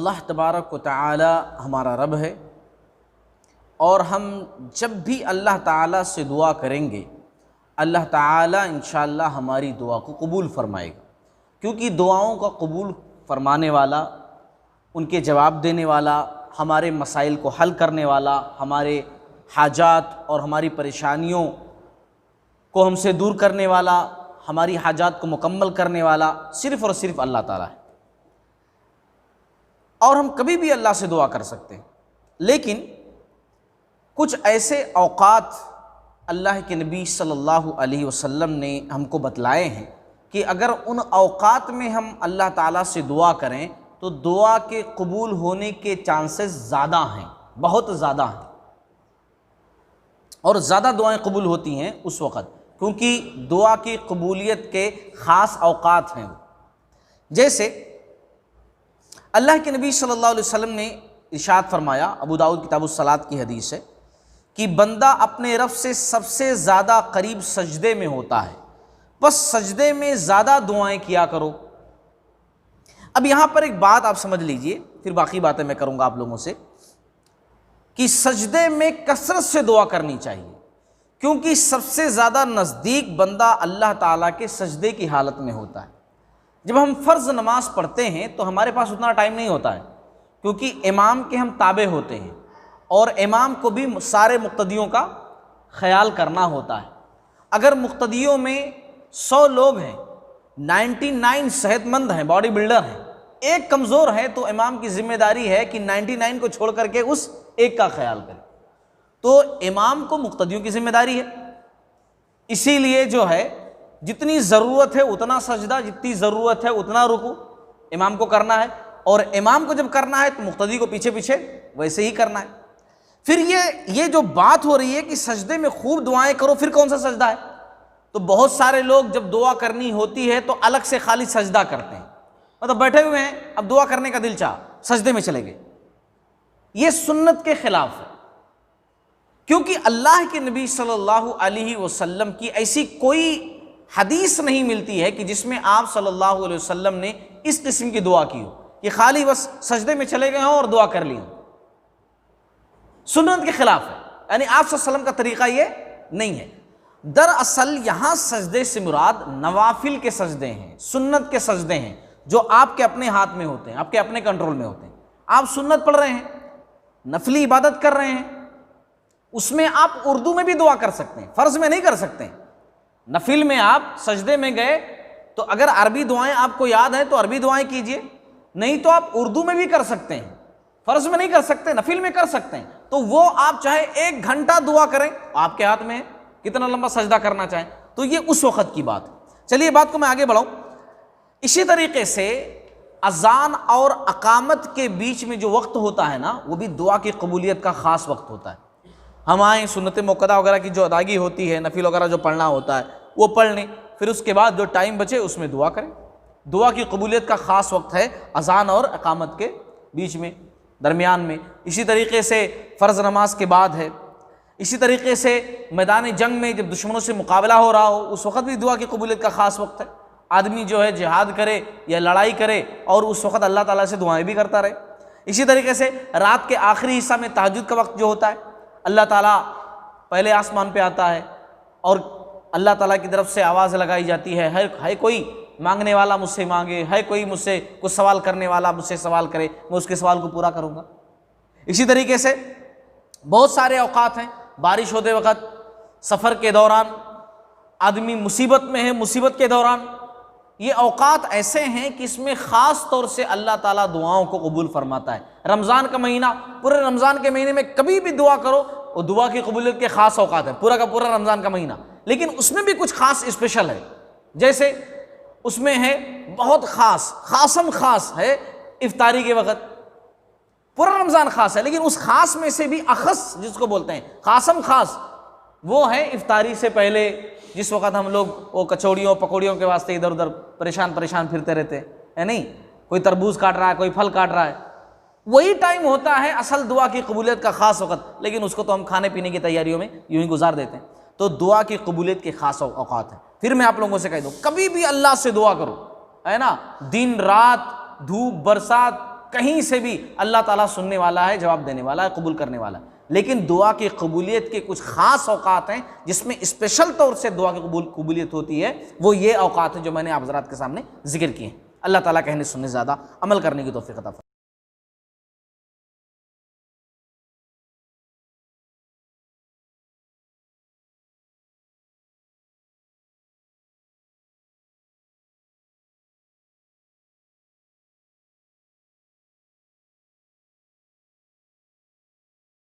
اللہ تبارک و تعالی ہمارا رب ہے، اور ہم جب بھی اللہ تعالیٰ سے دعا کریں گے اللہ تعالیٰ انشاءاللہ ہماری دعا کو قبول فرمائے گا، کیونکہ دعاؤں کا قبول فرمانے والا، ان کے جواب دینے والا، ہمارے مسائل کو حل کرنے والا، ہمارے حاجات اور ہماری پریشانیوں کو ہم سے دور کرنے والا، ہماری حاجات کو مکمل کرنے والا صرف اور صرف اللہ تعالیٰ ہے۔ اور ہم کبھی بھی اللہ سے دعا کر سکتے ہیں، لیکن کچھ ایسے اوقات اللہ کے نبی صلی اللہ علیہ وسلم نے ہم کو بتلائے ہیں کہ اگر ان اوقات میں ہم اللہ تعالیٰ سے دعا کریں تو دعا کے قبول ہونے کے چانسز زیادہ ہیں، بہت زیادہ ہیں، اور زیادہ دعائیں قبول ہوتی ہیں اس وقت، کیونکہ دعا کی قبولیت کے خاص اوقات ہیں۔ جیسے اللہ کے نبی صلی اللہ علیہ وسلم نے ارشاد فرمایا، ابو داؤد کتاب الصلاۃ کی حدیث ہے کہ بندہ اپنے رب سے سب سے زیادہ قریب سجدے میں ہوتا ہے، بس سجدے میں زیادہ دعائیں کیا کرو۔ اب یہاں پر ایک بات آپ سمجھ لیجئے، پھر باقی باتیں میں کروں گا آپ لوگوں سے، کہ سجدے میں کثرت سے دعا کرنی چاہیے، کیونکہ سب سے زیادہ نزدیک بندہ اللہ تعالیٰ کے سجدے کی حالت میں ہوتا ہے۔ جب ہم فرض نماز پڑھتے ہیں تو ہمارے پاس اتنا ٹائم نہیں ہوتا ہے، کیونکہ امام کے ہم تابع ہوتے ہیں، اور امام کو بھی سارے مقتدیوں کا خیال کرنا ہوتا ہے۔ اگر مقتدیوں میں 100 لوگ ہیں، 99 صحت مند ہیں، باڈی بلڈر ہیں، ایک کمزور ہے، تو امام کی ذمہ داری ہے کہ 99 کو چھوڑ کر کے اس ایک کا خیال کرے۔ تو امام کو مقتدیوں کی ذمہ داری ہے، اسی لیے جو ہے جتنی ضرورت ہے اتنا سجدہ، جتنی ضرورت ہے اتنا رکوع امام کو کرنا ہے، اور امام کو جب کرنا ہے تو مقتدی کو پیچھے پیچھے ویسے ہی کرنا ہے۔ پھر یہ جو بات ہو رہی ہے کہ سجدے میں خوب دعائیں کرو، پھر کون سا سجدہ ہے؟ تو بہت سارے لوگ جب دعا کرنی ہوتی ہے تو الگ سے خالی سجدہ کرتے ہیں، مطلب بیٹھے ہوئے ہیں، اب دعا کرنے کا دل چاہا، سجدے میں چلے گئے۔ یہ سنت کے خلاف ہے، کیونکہ اللہ کے نبی صلی اللہ علیہ وسلم کی ایسی کوئی حدیث نہیں ملتی ہے کہ جس میں آپ صلی اللہ علیہ وسلم نے اس قسم کی دعا کی ہو کہ خالی بس سجدے میں چلے گئے ہوں اور دعا کر لی ہوں۔ سنت کے خلاف ہے، یعنی آپ صلی اللہ علیہ وسلم کا طریقہ یہ نہیں ہے۔ دراصل یہاں سجدے سے مراد نوافل کے سجدے ہیں، سنت کے سجدے ہیں، جو آپ کے اپنے ہاتھ میں ہوتے ہیں، آپ کے اپنے کنٹرول میں ہوتے ہیں۔ آپ سنت پڑھ رہے ہیں، نفلی عبادت کر رہے ہیں، اس میں آپ اردو میں بھی دعا کر سکتے ہیں، فرض میں نہیں کر سکتے ہیں۔ نفل میں آپ سجدے میں گئے تو اگر عربی دعائیں آپ کو یاد ہیں تو عربی دعائیں کیجئے، نہیں تو آپ اردو میں بھی کر سکتے ہیں، فرض میں نہیں کر سکتے، نفل میں کر سکتے ہیں۔ تو وہ آپ چاہے 1 گھنٹہ دعا کریں، آپ کے ہاتھ میں ہے کتنا لمبا سجدہ کرنا چاہیں، تو یہ اس وقت کی بات ہے۔ چلیے بات کو میں آگے بڑھاؤں۔ اسی طریقے سے اذان اور اقامت کے بیچ میں جو وقت ہوتا ہے نا، وہ بھی دعا کی قبولیت کا خاص وقت ہوتا ہے۔ ہم آئیں سنت موقدہ وغیرہ کی جو ادائیگی ہوتی ہے، نفل وغیرہ جو پڑھنا ہوتا ہے وہ پڑھ لیں، پھر اس کے بعد جو ٹائم بچے اس میں دعا کریں۔ دعا کی قبولیت کا خاص وقت ہے اذان اور اقامت کے بیچ میں، درمیان میں۔ اسی طریقے سے فرض نماز کے بعد ہے، اسی طریقے سے میدان جنگ میں جب دشمنوں سے مقابلہ ہو رہا ہو اس وقت بھی دعا کی قبولیت کا خاص وقت ہے۔ آدمی جو ہے جہاد کرے یا لڑائی کرے اور اس وقت اللہ تعالیٰ سے دعائیں بھی کرتا رہے۔ اسی طریقے سے رات کے آخری حصہ میں تہجد کا وقت جو ہوتا ہے، اللہ تعالیٰ پہلے آسمان پہ آتا ہے اور اللہ تعالیٰ کی طرف سے آواز لگائی جاتی ہے کوئی مانگنے والا مجھ سے مانگے، ہے کوئی مجھ سے کچھ سوال کرنے والا مجھ سے سوال کرے، میں اس کے سوال کو پورا کروں گا۔ اسی طریقے سے بہت سارے اوقات ہیں، بارش ہوتے وقت، سفر کے دوران، آدمی مصیبت میں ہے، مصیبت کے دوران، یہ اوقات ایسے ہیں کہ اس میں خاص طور سے اللہ تعالیٰ دعاؤں کو قبول فرماتا ہے۔ رمضان کا مہینہ، پورے رمضان کے مہینے میں کبھی بھی دعا کرو، وہ دعا کی قبولیت کے خاص اوقات ہیں، پورا کا پورا رمضان کا مہینہ، لیکن اس میں بھی کچھ خاص اسپیشل ہے۔ جیسے اس میں ہے بہت خاص ہے افطاری کے وقت، پورا رمضان خاص ہے، لیکن اس خاص میں سے بھی اخص جس کو بولتے ہیں خاص، وہ ہے افطاری سے پہلے، جس وقت ہم لوگ وہ کچوڑیوں پکوڑیوں کے واسطے ادھر ادھر پریشان پھرتے رہتے ہیں، نہیں، کوئی تربوز کاٹ رہا ہے، کوئی پھل کاٹ رہا ہے، وہی ٹائم ہوتا ہے اصل دعا کی قبولیت کا خاص وقت، لیکن اس کو تو ہم کھانے پینے کی تیاریوں میں یوں ہی گزار دیتے ہیں۔ تو دعا کی قبولیت کے خاص اوقات ہیں۔ پھر میں آپ لوگوں سے کہہ دوں، کبھی بھی اللہ سے دعا کرو، ہے نا، دن رات، دھوپ برسات، کہیں سے بھی اللہ تعالیٰ سننے والا ہے، جواب دینے والا ہے، قبول کرنے والا ہے۔ لیکن دعا کی قبولیت کے کچھ خاص اوقات ہیں جس میں اسپیشل طور سے دعا کی قبولیت ہوتی ہے، وہ یہ اوقات ہیں جو میں نے آپ حضرات کے سامنے ذکر کیے ہیں۔ اللہ تعالیٰ کہنے سننے زیادہ عمل کرنے کی توفیق عطا فرمائے۔